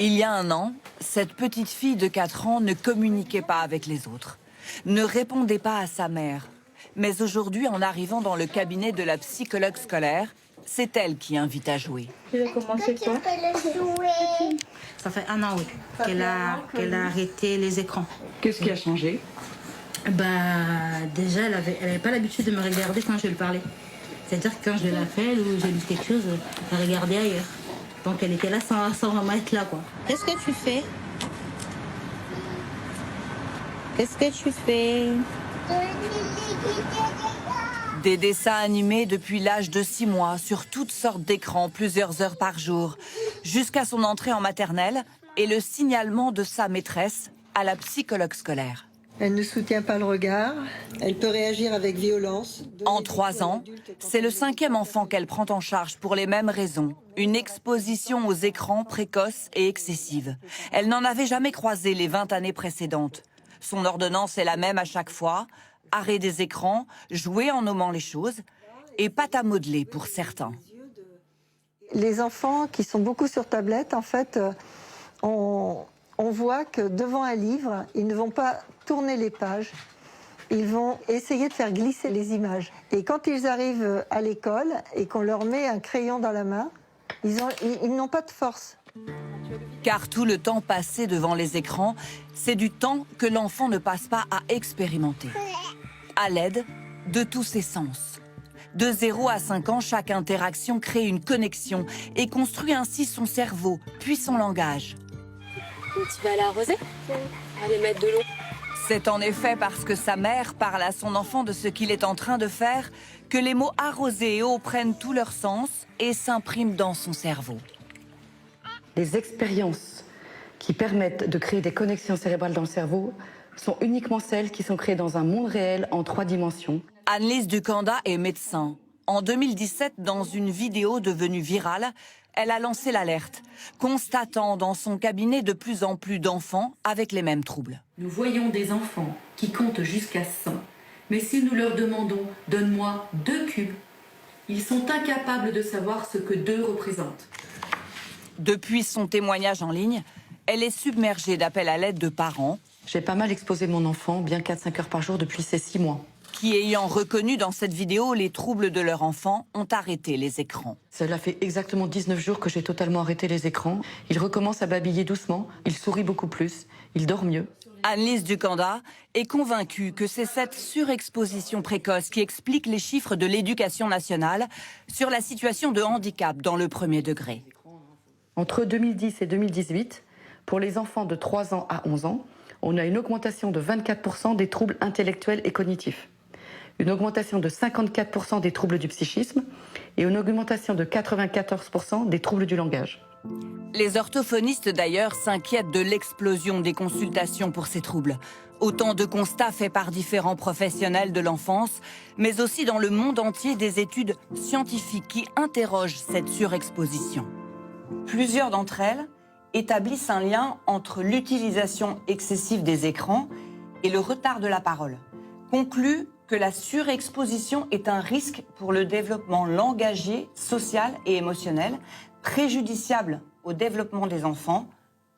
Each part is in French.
Il y a un an, cette petite fille de 4 ans ne communiquait pas avec les autres, ne répondait pas à sa mère. Mais aujourd'hui, en arrivant dans le cabinet de la psychologue scolaire, c'est elle qui invite à jouer. Tu veux commencer quoi? Ça fait un an, oui, qu'elle a arrêté les écrans. Qu'est-ce qui a changé? Déjà, elle avait pas l'habitude de me regarder quand je lui parlais. C'est-à-dire que quand je l'appelle ou je lui dis quelque chose, elle regardait ailleurs. Donc elle était là sans vraiment être là, quoi. Qu'est-ce que tu fais? Qu'est-ce que tu fais? Des dessins animés depuis l'âge de 6 mois sur toutes sortes d'écrans, plusieurs heures par jour, jusqu'à son entrée en maternelle et le signalement de sa maîtresse à la psychologue scolaire. Elle ne soutient pas le regard. Elle peut réagir avec violence. En 3 ans, c'est le 5e enfant qu'elle prend en charge pour les mêmes raisons. Une exposition aux écrans précoce et excessive. Elle n'en avait jamais croisé les 20 années précédentes. Son ordonnance est la même à chaque fois. Arrêt des écrans, jouer en nommant les choses et pâte à modeler pour certains. Les enfants qui sont beaucoup sur tablette, en fait, on voit que devant un livre, ils ne vont pas tourner les pages. Ils vont essayer de faire glisser les images. Et quand ils arrivent à l'école et qu'on leur met un crayon dans la main, ils n'ont pas de force. Car tout le temps passé devant les écrans, c'est du temps que l'enfant ne passe pas à expérimenter. À l'aide de tous ses sens. De 0 à 5 ans, chaque interaction crée une connexion et construit ainsi son cerveau, puis son langage. Tu vas l'arroser? Aller mettre de l'eau. C'est en effet parce que sa mère parle à son enfant de ce qu'il est en train de faire que les mots arroser et eau prennent tout leur sens et s'impriment dans son cerveau. Les expériences qui permettent de créer des connexions cérébrales dans le cerveau sont uniquement celles qui sont créées dans un monde réel en 3 dimensions. Anne-Lise Ducanda est médecin. En 2017, dans une vidéo devenue virale, elle a lancé l'alerte, constatant dans son cabinet de plus en plus d'enfants avec les mêmes troubles. Nous voyons des enfants qui comptent jusqu'à 100, mais si nous leur demandons « donne-moi 2 cubes », ils sont incapables de savoir ce que 2 représentent. Depuis son témoignage en ligne, elle est submergée d'appels à l'aide de parents. J'ai pas mal exposé mon enfant, bien 4-5 heures par jour depuis ses 6 mois. Qui, ayant reconnu dans cette vidéo les troubles de leur enfant, ont arrêté les écrans. Cela fait exactement 19 jours que j'ai totalement arrêté les écrans. Il recommence à babiller doucement, il sourit beaucoup plus, il dort mieux. Anne-Lise Ducanda est convaincue que c'est cette surexposition précoce qui explique les chiffres de l'Éducation nationale sur la situation de handicap dans le 1er degré. Entre 2010 et 2018, pour les enfants de 3 ans à 11 ans, on a une augmentation de 24% des troubles intellectuels et cognitifs, une augmentation de 54% des troubles du psychisme et une augmentation de 94% des troubles du langage. Les orthophonistes d'ailleurs s'inquiètent de l'explosion des consultations pour ces troubles. Autant de constats faits par différents professionnels de l'enfance, mais aussi dans le monde entier des études scientifiques qui interrogent cette surexposition. Plusieurs d'entre elles établissent un lien entre l'utilisation excessive des écrans et le retard de la parole. Concluent que la surexposition est un risque pour le développement langagier, social et émotionnel, préjudiciable au développement des enfants,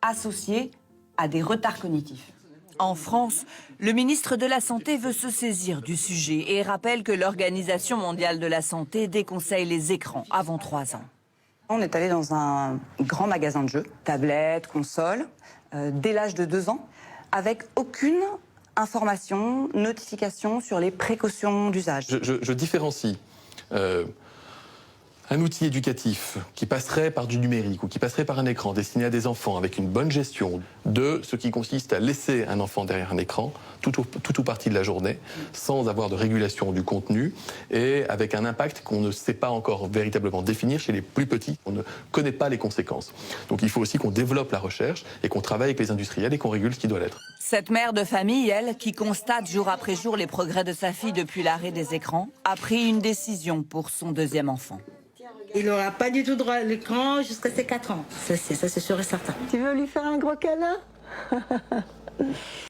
associé à des retards cognitifs. En France, le ministre de la Santé veut se saisir du sujet et rappelle que l'Organisation mondiale de la santé déconseille les écrans avant 3 ans. On est allé dans un grand magasin de jeux, tablettes, consoles, dès l'âge de 2 ans, avec aucune information, notification sur les précautions d'usage. Je différencie un outil éducatif qui passerait par du numérique ou qui passerait par un écran destiné à des enfants avec une bonne gestion de ce qui consiste à laisser un enfant derrière un écran tout ou partie de la journée sans avoir de régulation du contenu et avec un impact qu'on ne sait pas encore véritablement définir chez les plus petits. On ne connaît pas les conséquences. Donc il faut aussi qu'on développe la recherche et qu'on travaille avec les industriels et qu'on régule ce qui doit l'être. Cette mère de famille, elle, qui constate jour après jour les progrès de sa fille depuis l'arrêt des écrans, a pris une décision pour son 2e enfant. Il n'aura pas du tout droit à l'écran jusqu'à ses 4 ans. Ça c'est sûr et certain. Tu veux lui faire un gros câlin?